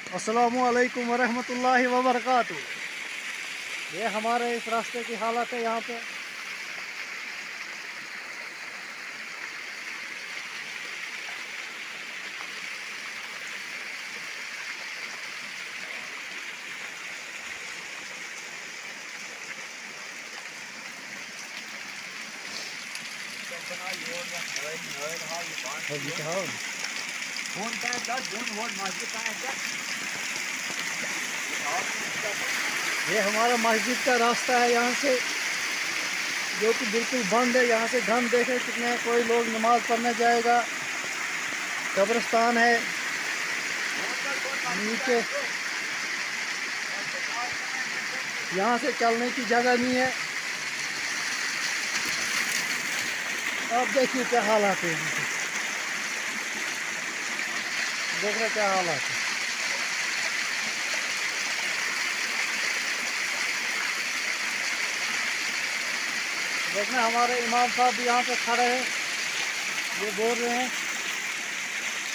अस्सलामु अलैकुम वरहमतुल्लाहि वबरकातुहू। ये हमारे इस रास्ते की हालत है यहाँ पे। ये हमारा मस्जिद का रास्ता है यहाँ से, जो कि बिल्कुल बंद है। यहाँ से हम देखें कितने कोई लोग नमाज पढ़ने जाएगा। कब्रिस्तान है नीचे, यहाँ से चलने की जगह नहीं है। अब देखिए क्या हालात है, देख रहे क्या हालात है। देखना हमारे इमाम साहब भी यहाँ पे खड़े हैं, ये बोल रहे हैं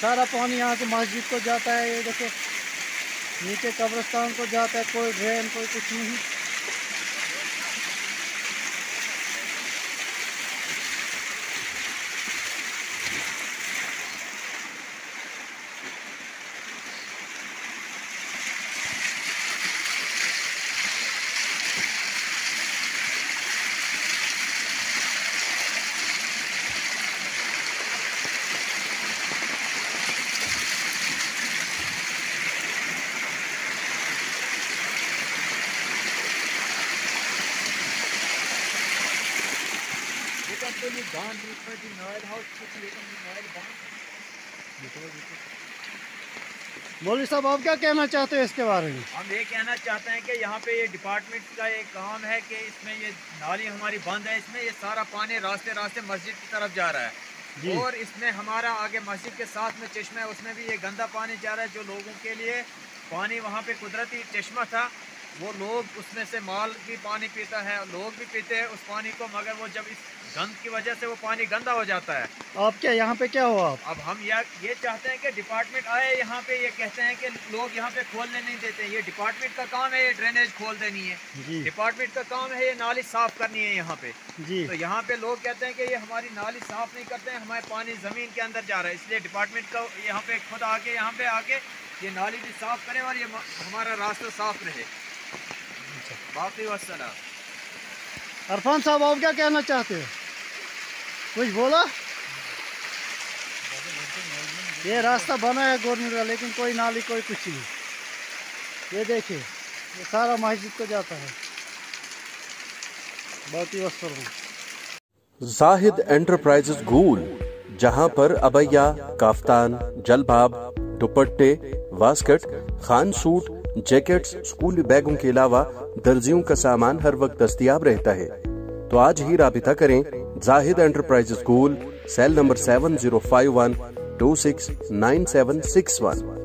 सारा पानी यहाँ से मस्जिद को जाता है। ये देखो नीचे कब्रिस्तान को जाता है, कोई ड्रेन कोई कुछ नहीं। मौलवी साहब, आप क्या कहना चाहते हैं इसके बारे में? हम ये कहना चाहते हैं कि यहाँ पे ये डिपार्टमेंट का एक काम है कि इसमें ये नाली हमारी बंद है, इसमें ये सारा पानी रास्ते रास्ते मस्जिद की तरफ जा रहा है। और इसमें हमारा आगे मस्जिद के साथ में चश्मा है, उसमें भी ये गंदा पानी जा रहा है। जो लोगों के लिए पानी वहाँ पे कुदरती चश्मा था, वो लोग उसमें से माल भी पानी पीता है, लोग भी पीते हैं उस पानी को, मगर वो जब इस गंद की वजह से वो पानी गंदा हो जाता है। आप क्या यहाँ पे क्या हुआ? अब हम ये चाहते हैं कि डिपार्टमेंट आए यहाँ पे। ये कहते हैं कि लोग यहाँ पे खोलने नहीं देते। ये डिपार्टमेंट का काम है, ये ड्रेनेज खोल देनी है। डिपार्टमेंट का काम है ये नाली साफ करनी है यहाँ पे जी। तो यहाँ पे लोग कहते हैं कि ये हमारी नाली साफ नहीं करते हैं, हमारे पानी जमीन के अंदर जा रहा है। इसलिए डिपार्टमेंट का यहाँ पे खुद आके यहाँ पे आके ये नाली भी साफ करें और ये हमारा रास्ता साफ रहे। बाकी वस्सलाम। अरफान साहब, आप क्या कहना चाहते हैं? कुछ बोला? ये रास्ता बना है गवर्नमेंट का, लेकिन कोई नाली कोई कुछ नहीं। ये देखिए ये सारा मस्जिद को जाता है। बाकी वस्सलाम। जाहिद एंटरप्राइजेस गूल, जहां पर अबैया, काफ्तान, जलबाब, दुपट्टे, वास्कट, खान सूट, जैकेट्स, स्कूली बैगों के अलावा दर्जियों का सामान हर वक्त दस्तयाब रहता है। तो आज ही राबिता करें जाहिद एंटरप्राइजेस गूल, सेल नंबर 7051269761।